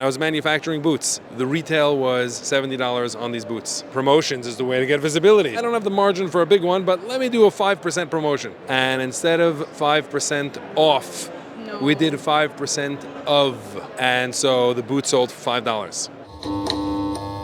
I was manufacturing boots. The retail was $70 on these boots. Promotions is the way to get visibility. I don't have the margin for a big one, but let me do a 5% promotion. And instead of 5% off, we did 5% of. And so the boot sold for $5.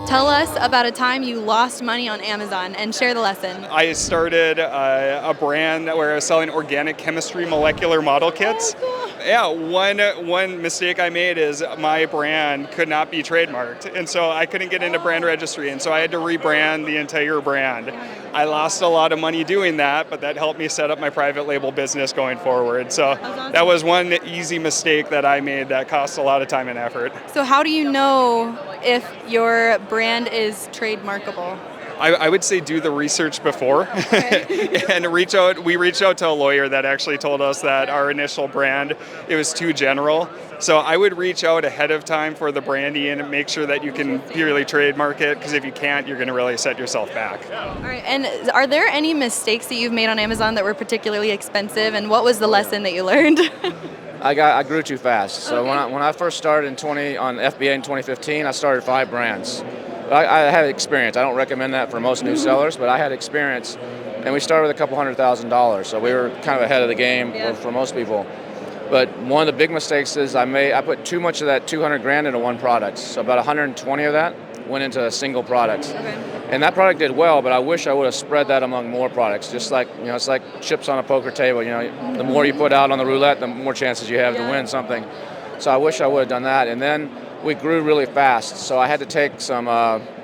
Tell us about a time you lost money on Amazon and share the lesson. I started a brand where I was selling organic chemistry molecular model kits. Yeah, one mistake I made is my brand could not be trademarked, and so I couldn't get into brand registry, and so I had to rebrand the entire brand. I lost a lot of money doing that, but that helped me set up my private label business going forward. So that was one easy mistake that I made that cost a lot of time and effort. So how do you know if your brand is trademarkable? I would say do the research before and reach out. We reached out to a lawyer that actually told us that our initial brand, it was too general. So I would reach out ahead of time for the branding and make sure that you can purely trademark it, because if you can't, you're going to really set yourself back. All right. And are there any mistakes that you've made on Amazon that were particularly expensive, and what was the lesson that you learned? I grew too fast. So when I first started on FBA in 2015, I started 5 brands. I had experience. I don't recommend that for most new sellers, but I had experience, and we started with a couple $100,000. So we were kind of ahead of the game for most people. But one of the big mistakes is I put too much of that 200 grand into one product. So about 120 of that went into a single product. Okay. And that product did well, but I wish I would have spread that among more products. Just like, it's like chips on a poker table. The more you put out on the roulette, the more chances you have to win something. So I wish I would have done that. And then we grew really fast, so I had to take some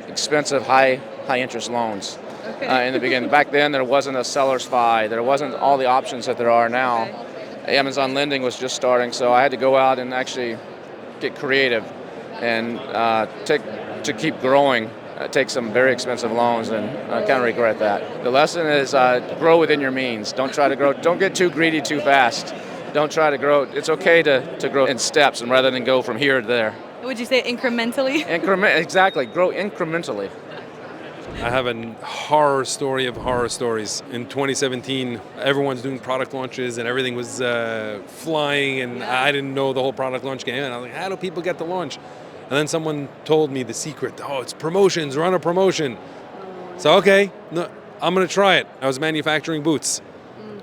expensive high interest loans in the beginning. Back then, there wasn't a seller's FI. There wasn't all the options that there are now. Okay. Amazon lending was just starting, so I had to go out and actually get creative and to keep growing. Take some very expensive loans, and I kind of regret that. The lesson is grow within your means. Don't try to grow. Don't get too greedy too fast. Don't try to grow. It's okay to grow in steps, and rather than go from here to there. Would you say incrementally? Exactly. Grow incrementally. I have a horror story of horror stories. In 2017, everyone's doing product launches and everything was flying, and I didn't know the whole product launch game. And I was like, how do people get the launch? And then someone told me the secret. Oh, it's promotions. Run a promotion. So, okay, no, I'm going to try it. I was manufacturing boots,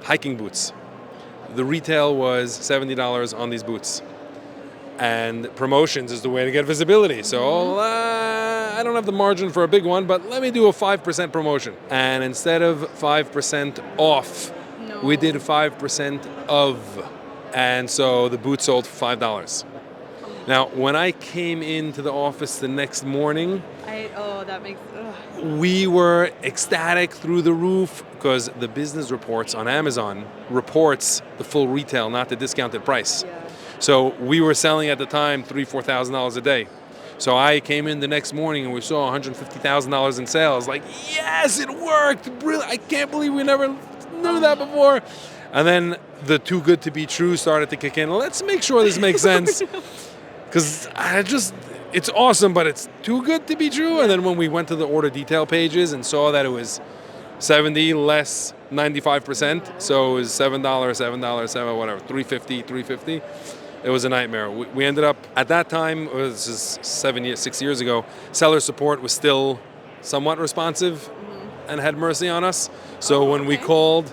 hiking boots. The retail was $70 on these boots. And promotions is the way to get visibility. So I don't have the margin for a big one, but let me do a 5% promotion. And instead of 5% off, we did 5% of. And so the boot sold for $5. Now, when I came into the office the next morning, we were ecstatic through the roof, because the business reports on Amazon reports the full retail, not the discounted price. Yeah. So we were selling at the time $3,000-$4,000 a day. So I came in the next morning and we saw $150,000 in sales. Like, yes, it worked! Brilliant! I can't believe we never knew that before. And then the too good to be true started to kick in. Let's make sure this makes sense, because it's awesome, but it's too good to be true. And then when we went to the order detail pages and saw that it was 70 less 95%, so it was $7, whatever, $350. It was a nightmare. We ended up, at that time, this is 6 years ago, seller support was still somewhat responsive and had mercy on us. So when we called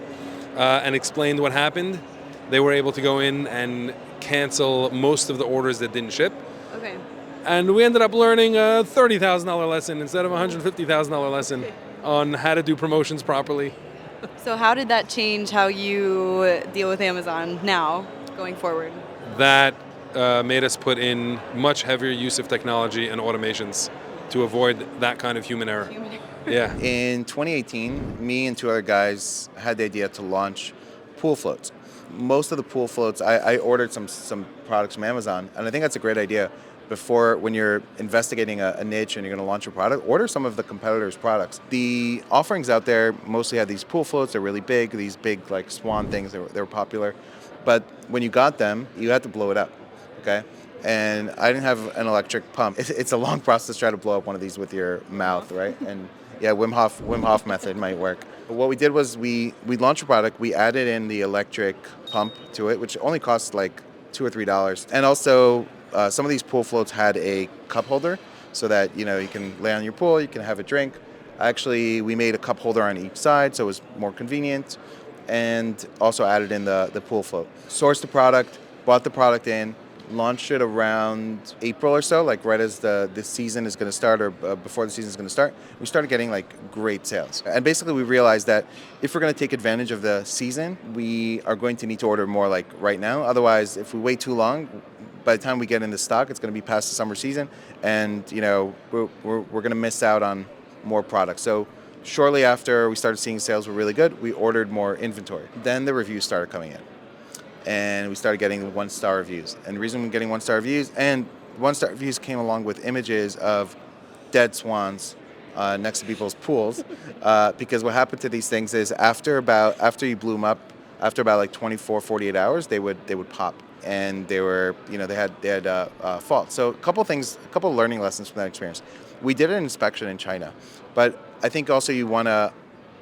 and explained what happened, they were able to go in and cancel most of the orders that didn't ship. Okay. And we ended up learning a $30,000 lesson instead of a $150,000 lesson on how to do promotions properly. So how did that change how you deal with Amazon now, going forward? That made us put in much heavier use of technology and automations to avoid that kind of human error. Yeah. In 2018, me and 2 other guys had the idea to launch pool floats. Most of the pool floats, I ordered some products from Amazon, and I think that's a great idea. Before, when you're investigating a niche and you're going to launch a product, order some of the competitors' products. The offerings out there mostly had these pool floats. They're really big, these big like swan things. They were popular. But when you got them, you had to blow it up, okay? And I didn't have an electric pump. It's a long process to try to blow up one of these with your mouth, right? And yeah, Wim Hof method might work. But what we did was we launched a product. We added in the electric pump to it, which only costs like $2 or $3. And also some of these pool floats had a cup holder so that, you can lay on your pool, you can have a drink. Actually, we made a cup holder on each side so it was more convenient, and also added in the pool float. Sourced the product, bought the product in, launched it around April or so, like right as the season is going to start, or before the season is going to start. We started getting like great sales. And basically we realized that if we're going to take advantage of the season, we are going to need to order more like right now. Otherwise, if we wait too long, by the time we get into stock, it's going to be past the summer season, and we're going to miss out on more products. So shortly after we started seeing sales were really good, we ordered more inventory. Then the reviews started coming in, and we started getting 1-star reviews. And the reason we're getting 1-star reviews, and 1-star reviews came along with images of dead swans next to people's pools, because what happened to these things is after you blew them up, after about like 24, 48 hours, they would pop, and they were, they had faults. So a couple learning lessons from that experience. We did an inspection in China, but I think also you want to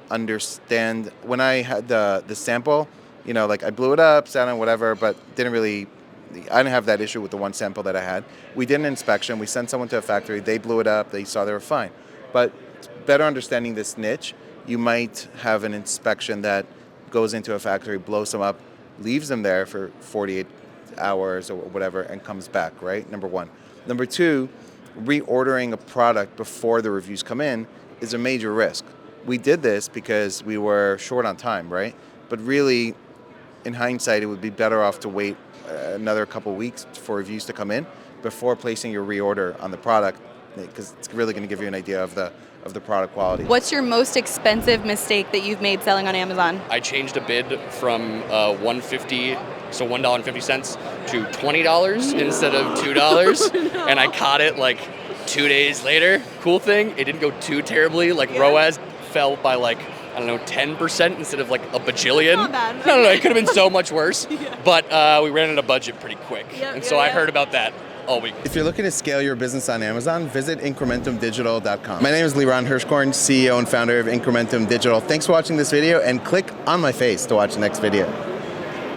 understand, when I had the sample, like I blew it up, sat on whatever, but I didn't have that issue with the one sample that I had. We did an inspection, we sent someone to a factory, they blew it up, they saw they were fine. But better understanding this niche, you might have an inspection that goes into a factory, blows them up, leaves them there for 48 hours or whatever, and comes back, right? Number one. Number two, reordering a product before the reviews come in is a major risk. We did this because we were short on time, right? But really, in hindsight, it would be better off to wait another couple weeks for reviews to come in before placing your reorder on the product, because it's really going to give you an idea of the product quality. What's your most expensive mistake that you've made selling on Amazon? I changed a bid from $1.50, so $1.50 to $20 instead of $2, and I caught it like 2 days later. Cool thing, it didn't go too terribly. ROAS fell by 10% instead of a bajillion. Not bad. No, it could have been so much worse. But we ran out of budget pretty quick, I heard about that all week. If you're looking to scale your business on Amazon, visit incrementumdigital.com. My name is Liran Hirschkorn, CEO and founder of Incrementum Digital. Thanks for watching this video, and click on my face to watch the next video.